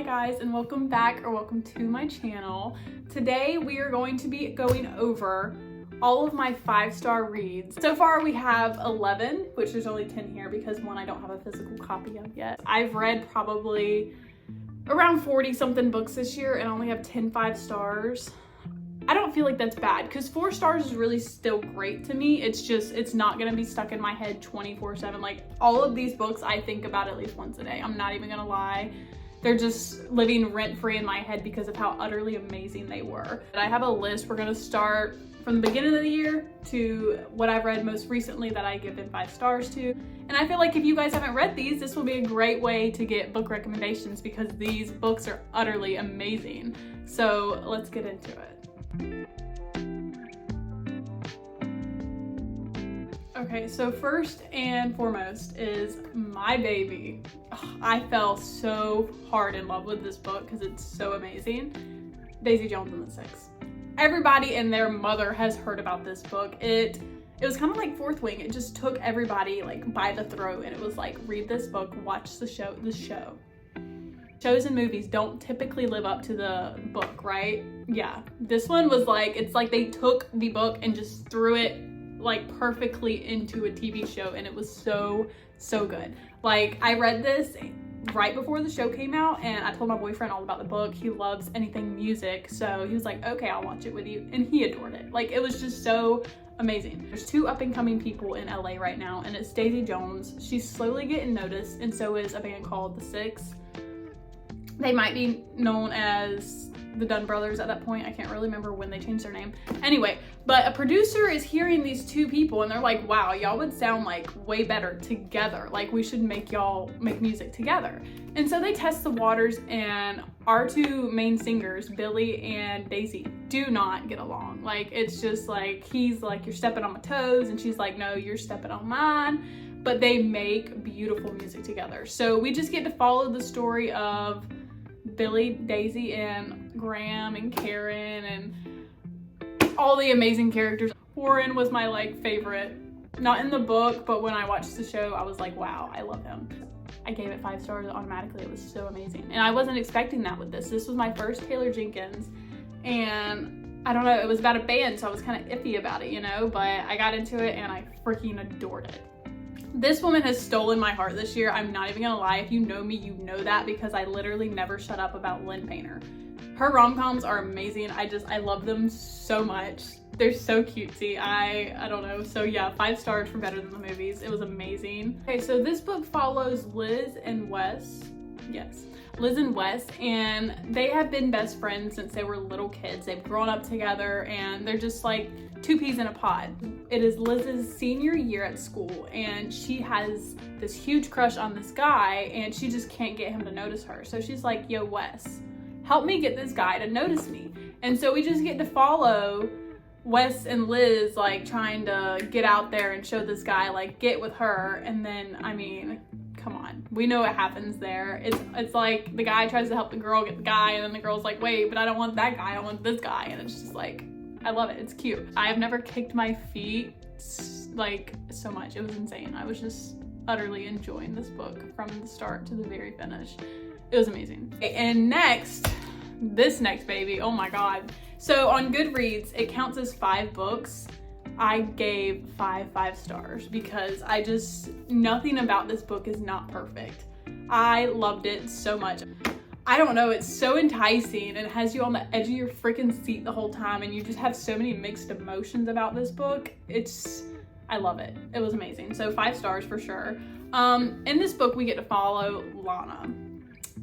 Hi guys, and welcome back, or welcome to my channel. Today we are going to be going over all of my 5-star reads. So far we have 11, which there's only 10 here because one I don't have a physical copy of yet. I've read probably around 40 something books this year and I only have 10 5 stars. I don't feel like that's bad because 4 stars is really still great to me. It's just, it's not gonna be stuck in my head 24/7. Like all of these books I think about at least once a day. I'm not even gonna lie. They're just living rent-free in my head because of how utterly amazing they were. And I have a list. We're gonna start from the beginning of the year to what I've read most recently that I give in 5 stars to. And I feel like if you guys haven't read these, this will be a great way to get book recommendations because these books are utterly amazing. So let's get into it. Okay, so first and foremost is My Baby. Ugh, I fell so hard in love with this book because it's so amazing. Daisy Jones and the Six. Everybody and their mother has heard about this book. It was kind of like Fourth Wing. It just took everybody like by the throat and it was like, read this book, watch the show. Shows and movies don't typically live up to the book, right? Yeah, this one was like, it's like they took the book and just threw it like perfectly into a TV show and it was so good. Like I read this right before the show came out and I told my boyfriend all about the book. He loves anything music, so he was like, okay, I'll watch it with you, and he adored it. Like it was just so amazing. There's 2 up-and-coming people in LA right now, and it's Daisy Jones. She's slowly getting noticed, and so is a band called The Six. They might be known as the Dunn Brothers at that point. I can't really remember when they changed their name. Anyway, but a producer is hearing these 2 people and they're like, wow, y'all would sound like way better together. Like we should make y'all make music together. And so they test the waters, and our 2 main singers, Billy and Daisy, do not get along. Like it's just like, he's like, you're stepping on my toes, and she's like, no, you're stepping on mine. But they make beautiful music together. So we just get to follow the story of Billy, Daisy, and Graham, and Karen, and all the amazing characters. Warren was my like favorite, not in the book, but when I watched the show, I was like, wow, I love him. I gave it 5 stars automatically. It was so amazing. And I wasn't expecting that with this. This was my first Taylor Jenkins, and I don't know, it was about a band, so I was kind of iffy about it, you know, but I got into it and I freaking adored it. This woman has stolen my heart this year. I'm not even gonna lie. If you know me, you know that because I literally never shut up about Lynn Painter. Her rom-coms are amazing. I love them so much. They're so cutesy. I don't know. So yeah, 5 stars for better than the movies. It was amazing. Okay, so this book follows Liz and Wes. Yes, Liz and Wes, and they have been best friends since they were little kids. They've grown up together and they're just like 2 peas in a pod. It is Liz's senior year at school and she has this huge crush on this guy and she just can't get him to notice her. So she's like, yo, Wes, help me get this guy to notice me. And so we just get to follow Wes and Liz like trying to get out there and show this guy like get with her. And then, I mean, come on, we know what happens there. It's like the guy tries to help the girl get the guy and then the girl's like, wait, but I don't want that guy, I want this guy. And it's just like, I love it. It's cute. I have never kicked my feet like so much. It was insane. I was just utterly enjoying this book from the start to the very finish. It was amazing. And next, this next baby, oh my God. So on Goodreads, it counts as 5 books. I gave 5 stars because nothing about this book is not perfect. I loved it so much. I don't know, it's so enticing and it has you on the edge of your freaking seat the whole time and you just have so many mixed emotions about this book. I love it. It was amazing. So 5 stars for sure. In this book, we get to follow Lana.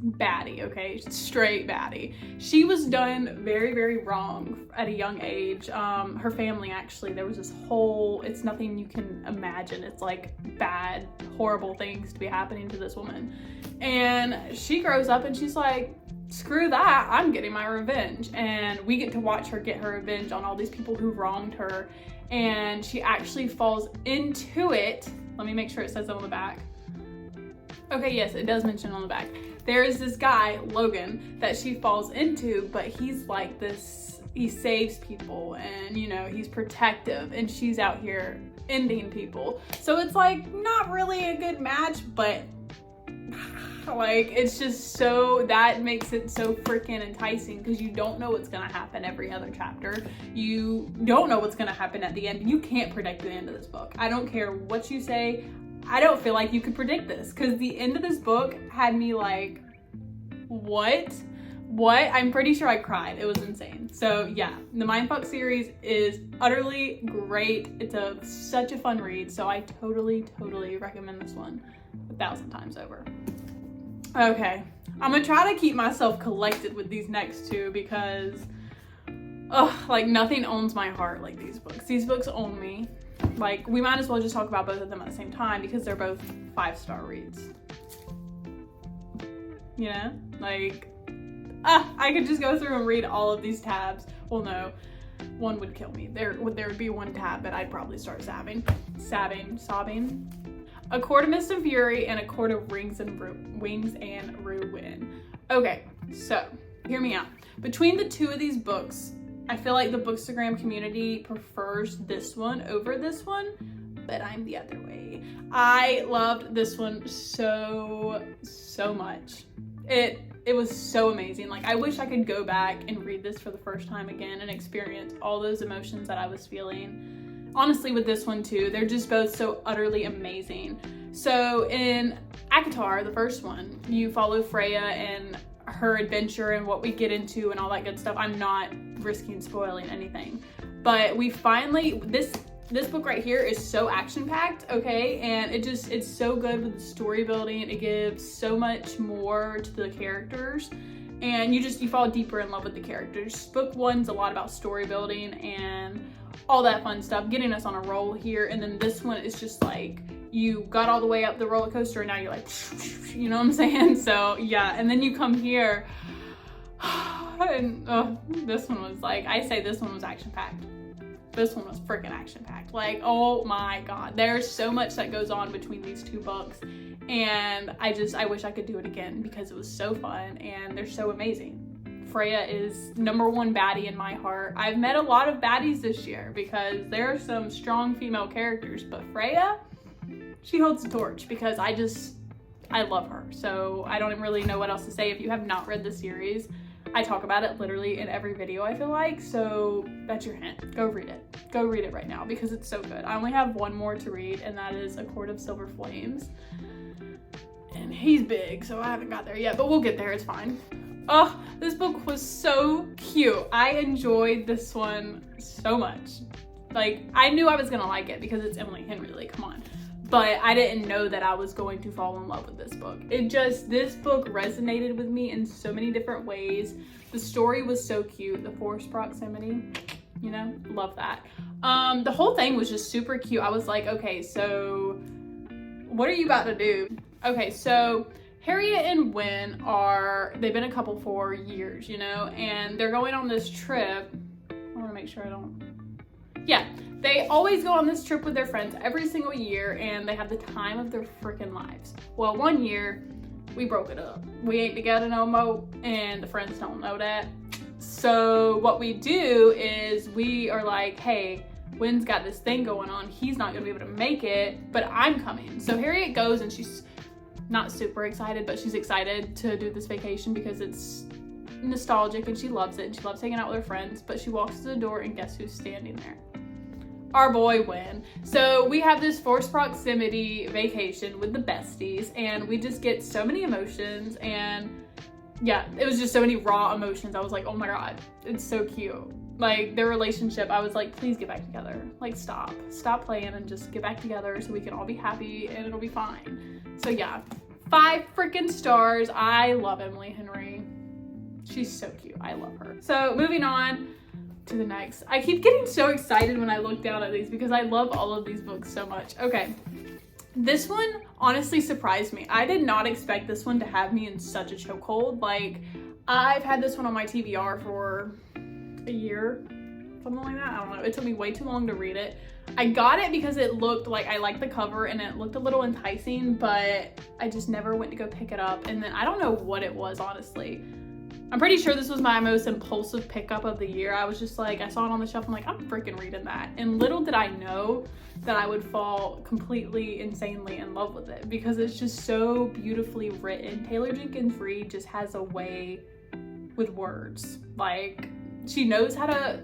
Baddie, okay? Straight baddie. She was done very wrong at a young age. Her family, actually, there was this whole, it's nothing you can imagine. It's like bad, horrible things to be happening to this woman. And she grows up and she's like, screw that, I'm getting my revenge. And we get to watch her get her revenge on all these people who wronged her. And she actually falls into it. Let me make sure it says it on the back. Okay, yes, it does mention on the back. There is this guy, Logan, that she falls into, but he's like this, he saves people and, you know, he's protective and she's out here ending people. So it's like not really a good match, but Like, it's just so, that makes it so freaking enticing because you don't know what's gonna happen every other chapter. You don't know what's gonna happen at the end. You can't predict the end of this book. I don't care what you say. I don't feel like you could predict this because the end of this book had me like, what? I'm pretty sure I cried. It was insane. So yeah, the Mindbox series is utterly great. It's such a fun read. So I totally recommend this one 1,000 times over. Okay, I'm gonna try to keep myself collected with these next two because like nothing owns my heart like these books. These books own me. Like, we might as well just talk about both of them at the same time because they're both 5-star reads. You know, like, I could just go through and read all of these tabs. Well, no, one would kill me. There would be one tab that I'd probably start sobbing. A Court of Mist and Fury and A Court of Wings and Ruin. Okay, so hear me out. Between the two of these books, I feel like the Bookstagram community prefers this one over this one, but I'm the other way. I loved this one so much. It was so amazing. Like, I wish I could go back and read this for the first time again and experience all those emotions that I was feeling. Honestly, with this one too, they're just both so utterly amazing. So in ACOTAR, the first one, you follow Freya and her adventure and what we get into and all that good stuff. I'm not risking spoiling anything, but we finally, this book right here is so action-packed, okay? And it's so good with the story building. It gives so much more to the characters and you fall deeper in love with the characters. Book one's a lot about story building and all that fun stuff, getting us on a roll here. And then this one is just like, you got all the way up the roller coaster and now you're like, you know what I'm saying? So yeah, and then you come here and this one was like, I say this one was action-packed. This one was freaking action-packed. Like, oh my God, there's so much that goes on between these two books. And I wish I could do it again because it was so fun and they're so amazing. Freya is #1 baddie in my heart. I've met a lot of baddies this year because there are some strong female characters, but Freya, she holds the torch because I love her. So I don't really know what else to say. If you have not read the series, I talk about it literally in every video, I feel like. So that's your hint. Go read it. Go read it right now because it's so good. I only have one more to read and that is A Court of Silver Flames. And he's big, so I haven't got there yet, but we'll get there. It's fine. Oh, this book was so cute. I enjoyed this one so much. Like, I knew I was gonna like it because it's Emily Henry, like, come on. But I didn't know that I was going to fall in love with this book. This book resonated with me in so many different ways. The story was so cute. The forced proximity, you know, love that. The whole thing was just super cute. I was like, okay, so what are you about to do? Okay, so Harriet and Wynn they've been a couple for years, you know, and they're going on this trip. I want to make sure they always go on this trip with their friends every single year and they have the time of their freaking lives. Well, one year we broke it up. We ain't together no more and the friends don't know that. So what we do is we are like, hey, Wynn's got this thing going on. He's not gonna be able to make it, but I'm coming. So Harriet goes and she's not super excited, but she's excited to do this vacation because it's nostalgic and she loves it and she loves hanging out with her friends. But she walks to the door and guess who's standing there? Our boy Wynn. So we have this forced proximity vacation with the besties and we just get so many emotions and yeah, it was just so many raw emotions. I was like, oh my God, it's so cute. Like their relationship, I was like, please get back together. Like stop playing and just get back together so we can all be happy and it'll be fine. So yeah, 5 freaking stars. I love Emily Henry. She's so cute. I love her. So moving on to the next. I keep getting so excited when I look down at these because I love all of these books so much. Okay, this one honestly surprised me. I did not expect this one to have me in such a chokehold. Like, I've had this one on my TBR for a year, something like that. I don't know. It took me way too long to read it. I got it because it looked like, I liked the cover and it looked a little enticing, but I just never went to go pick it up. And then I don't know what it was, honestly. I'm pretty sure this was my most impulsive pickup of the year. I was just like, I saw it on the shelf, I'm like, I'm freaking reading that. And little did I know that I would fall completely insanely in love with it because it's just so beautifully written. Taylor Jenkins Reid just has a way with words. Like, she knows how to,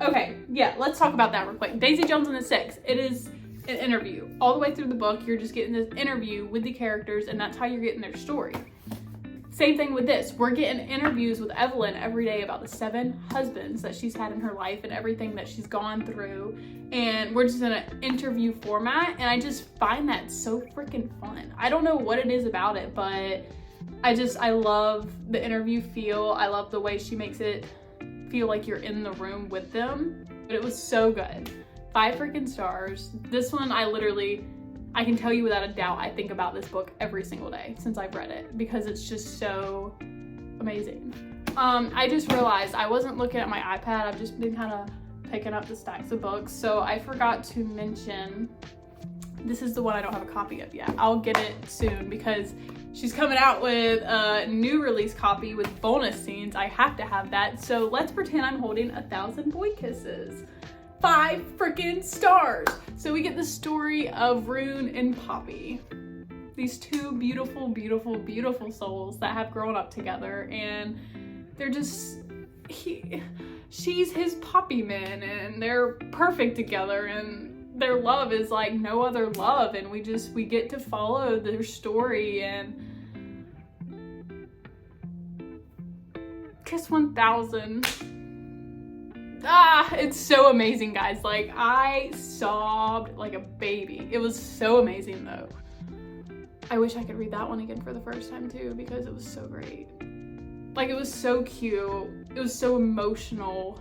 okay, yeah, let's talk about that real quick. Daisy Jones and the Six, it is an interview. All the way through the book, you're just getting this interview with the characters, and that's how you're getting their story. Same thing with this. We're getting interviews with Evelyn every day about the 7 husbands that she's had in her life and everything that she's gone through. And we're just in an interview format. And I just find that so freaking fun. I don't know what it is about it, but I love the interview feel. I love the way she makes it feel like you're in the room with them. But it was so good. 5 freaking stars. This one, I can tell you without a doubt, I think about this book every single day since I've read it because it's just so amazing. I just realized I wasn't looking at my iPad. I've just been kind of picking up the stacks of books. So I forgot to mention, this is the one I don't have a copy of yet. I'll get it soon because she's coming out with a new release copy with bonus scenes. I have to have that. So let's pretend I'm holding 1,000 Boy Kisses. 5 freaking stars. So we get the story of Rune and Poppy. These 2 beautiful, beautiful, beautiful souls that have grown up together, and they're just, she's his Poppy man, and they're perfect together, and their love is like no other love, and we get to follow their story. And Kiss 1000. It's so amazing, guys. Like, I sobbed like a baby. It was so amazing though. I wish I could read that one again for the first time too because it was so great. Like, it was so cute. It was so emotional.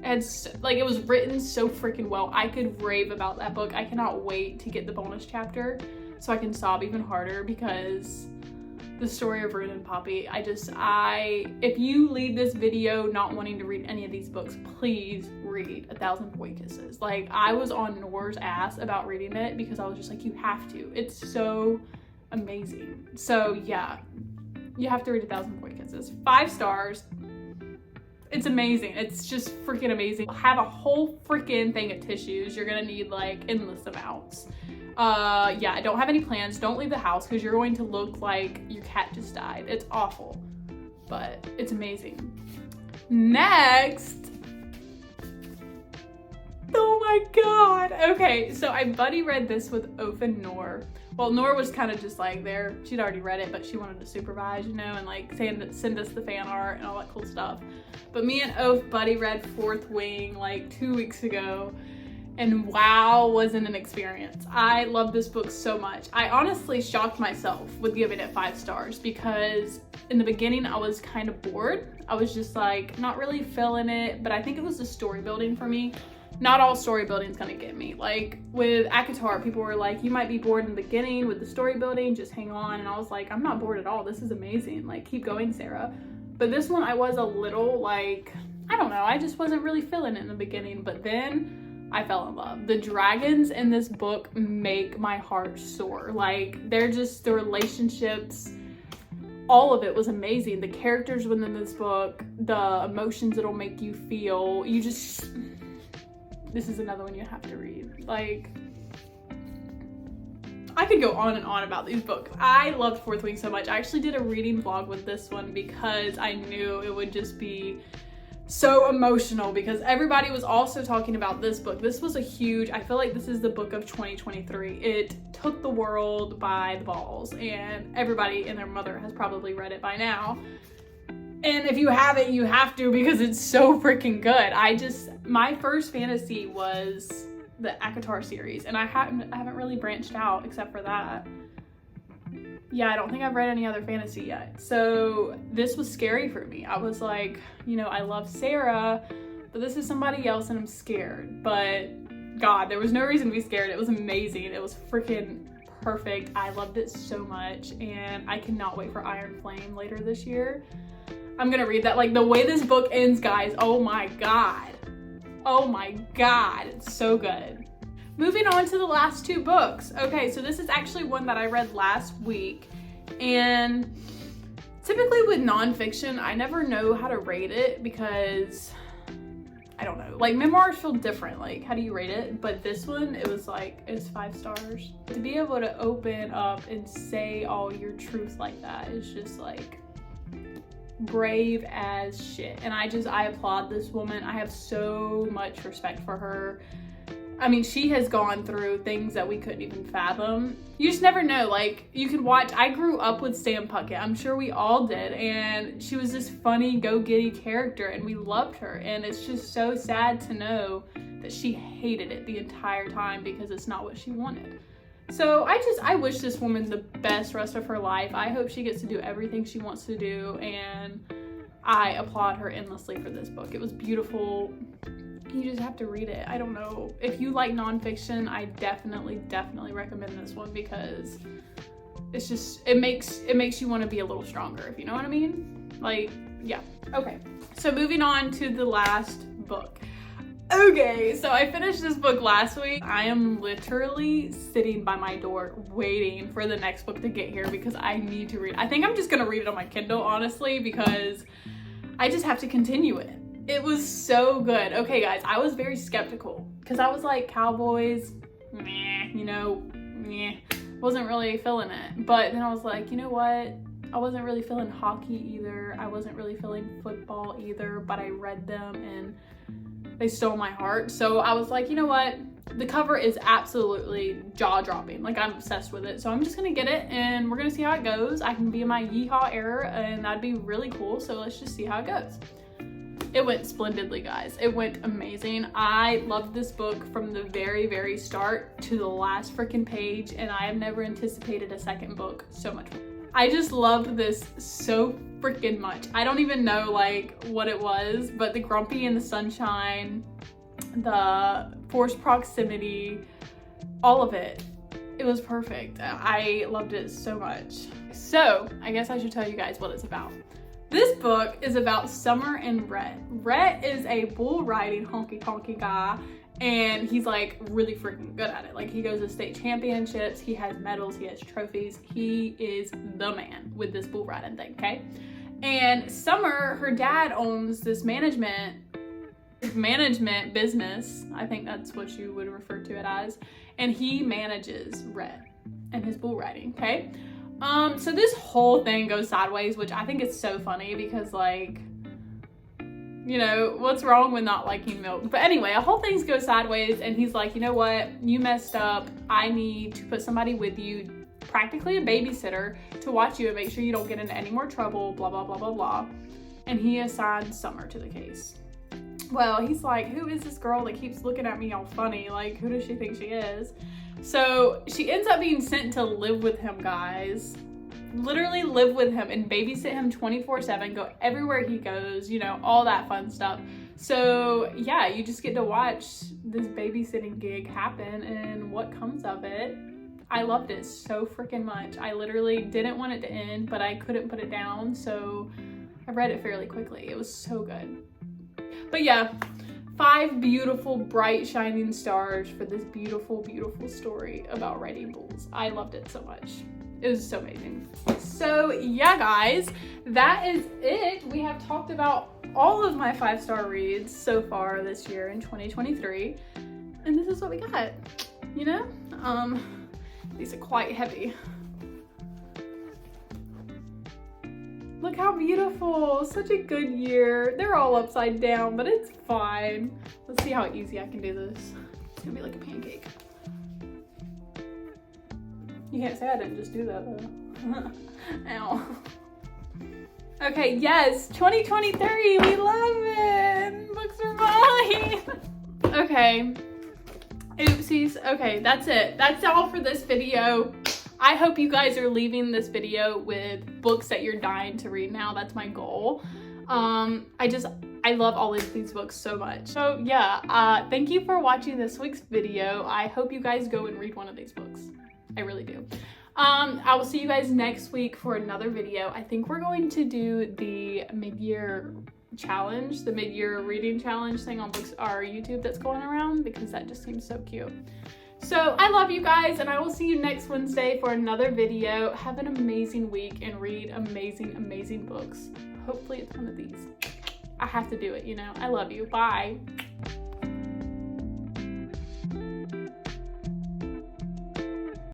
And like, it was written so freaking well. I could rave about that book. I cannot wait to get the bonus chapter so I can sob even harder because the story of Rune and Poppy, if you leave this video not wanting to read any of these books, please read 1,000 Boy Kisses. Like, I was on Nora's ass about reading it because I was just like, you have to. It's so amazing. So yeah, you have to read 1,000 Boy Kisses. 5 stars. It's amazing. It's just freaking amazing. Have a whole freaking thing of tissues. You're gonna need like endless amounts. Yeah, I don't have any plans. Don't leave the house because you're going to look like your cat just died. It's awful, but it's amazing. Next. Oh my god. Okay, so I buddy read this with Oph and Nor. Well, Nor was kind of just like there. She'd already read it, but she wanted to supervise, you know, and like send us the fan art and all that cool stuff. But me and Oph buddy read 4th Wing like 2 weeks ago. And wow, wasn't an experience. I love this book so much. I honestly shocked myself with giving it 5 stars because in the beginning I was kind of bored. I was just like not really feeling it, but I think it was the story building for me. Not all story building is gonna get me. Like with ACOTAR, people were like, you might be bored in the beginning with the story building, just hang on. And I was like, I'm not bored at all. This is amazing. Like, keep going, Sarah. But this one I was a little like, I don't know, I just wasn't really feeling it in the beginning, but then I fell in love. The dragons in this book make my heart soar. Like, they're just, the relationships, all of it was amazing. The characters within this book, the emotions it'll make you feel, this is another one you have to read. Like, I could go on and on about these books. I loved 4th Wing so much. I actually did a reading vlog with this one because I knew it would just be so emotional because everybody was also talking about this book. This was I feel like this is the book of 2023. It took the world by the balls, and everybody and their mother has probably read it by now. And if you haven't, you have to because it's so freaking good. My first fantasy was the ACOTAR series, and I haven't really branched out except for that. Yeah, I don't think I've read any other fantasy yet. So this was scary for me. I was like, you know, I love Sarah, but this is somebody else and I'm scared. But God, there was no reason to be scared. It was amazing. It was freaking perfect. I loved it so much, and I cannot wait for Iron Flame later this year. I'm gonna read that. Like, the way this book ends, guys, oh my God. Oh my God, it's so good. Moving on to the last 2 books. Okay, so this is actually one that I read last week, and Typically with nonfiction, I never know how to rate it because I don't know, like memoirs feel different, like how do you rate it? But this one, it was 5 stars. To be able to open up and say all your truth like that is just like brave as shit. And I applaud this woman. I have so much respect for her. I mean, she has gone through things that we couldn't even fathom. You just never know. Like, you could watch, I grew up with Sam Puckett. I'm sure we all did. And she was this funny, go-getty character, and we loved her. And it's just so sad to know that she hated it the entire time because it's not what she wanted. So I wish this woman the best rest of her life. I hope she gets to do everything she wants to do. And I applaud her endlessly for this book. It was beautiful. You just have to read it. I don't know. If you like nonfiction, I definitely recommend this one because it's just, it makes you want to be a little stronger, if you know what I mean? Like, yeah. Okay. So moving on to the last book. Okay, so I finished this book last week. I am literally sitting by my door waiting for the next book to get here because I need to read. I think I'm just gonna read it on my Kindle, honestly, because I just have to continue it. It was so good. Okay, guys, I was very skeptical because I was like, Cowboys, meh, you know, meh. Wasn't really feeling it. But then I was like, you know what? I wasn't really feeling hockey either. I wasn't really feeling football either, but I read them and they stole my heart. So I was like, you know what? The cover is absolutely jaw-dropping. Like, I'm obsessed with it. So I'm just gonna get it and we're gonna see how it goes. I can be in my yeehaw era and that'd be really cool. So let's just see how it goes. It went splendidly, guys. It went amazing. I loved this book from the very, very start to the last freaking page, and I have never anticipated a second book so much. I just loved this so freaking much. I don't even know like what it was, but the grumpy and the sunshine, the forced proximity, all of it. It was perfect. I loved it so much. So I guess I should tell you guys what it's about. This book is about Summer and Rhett. Rhett is a bull riding honky guy, and he's like really freaking good at it. Like, he goes to state championships, he has medals, he has trophies. He is the man with this bull riding thing, okay? And Summer, her dad owns this management business. I think that's what you would refer to it as. And he manages Rhett and his bull riding, okay? So this whole thing goes sideways, which I think is so funny because, like, you know, what's wrong with not liking milk? But anyway, a whole thing goes sideways and he's like, you know what? You messed up. I need to put somebody with you, practically a babysitter, to watch you and make sure you don't get into any more trouble, blah, blah, blah, blah, blah. And he assigns Summer to the case. Well, he's like, who is this girl that keeps looking at me all funny? Like, who does she think she is? So she ends up being sent to live with him, guys. Literally live with him and babysit him 24/7, go everywhere he goes, you know, all that fun stuff. So yeah, you just get to watch this babysitting gig happen and what comes of it. I loved it so freaking much. I literally didn't want it to end, but I couldn't put it down, so I read it fairly quickly. It was so good. But yeah, 5 beautiful, bright, shining stars for this beautiful, beautiful story about riding bulls. I loved it so much. It was so amazing. So yeah, guys, that is it. We have talked about all of my 5-star reads so far this year in 2023. And this is what we got, you know? These are quite heavy. Look how beautiful. Such a good year. They're all upside down, but it's fine. Let's see how easy I can do this. It's gonna be like a pancake. You can't say I didn't just do that though. Ow. Okay, yes, 2023, we love it. Books are mine. Okay. Oopsies. Okay, that's it. That's all for this video. I hope you guys are leaving this video with books that you're dying to read now. That's my goal. I love all of these books so much. So yeah, thank you for watching this week's video. I hope you guys go and read one of these books. I really do. I will see you guys next week for another video. I think we're going to do the mid-year challenge, the mid-year reading challenge thing on books, our YouTube that's going around, because that just seems so cute. So I love you guys, and I will see you next Wednesday for another video. Have an amazing week and read amazing, amazing books. Hopefully it's one of these. I have to do it, you know. I love you. Bye.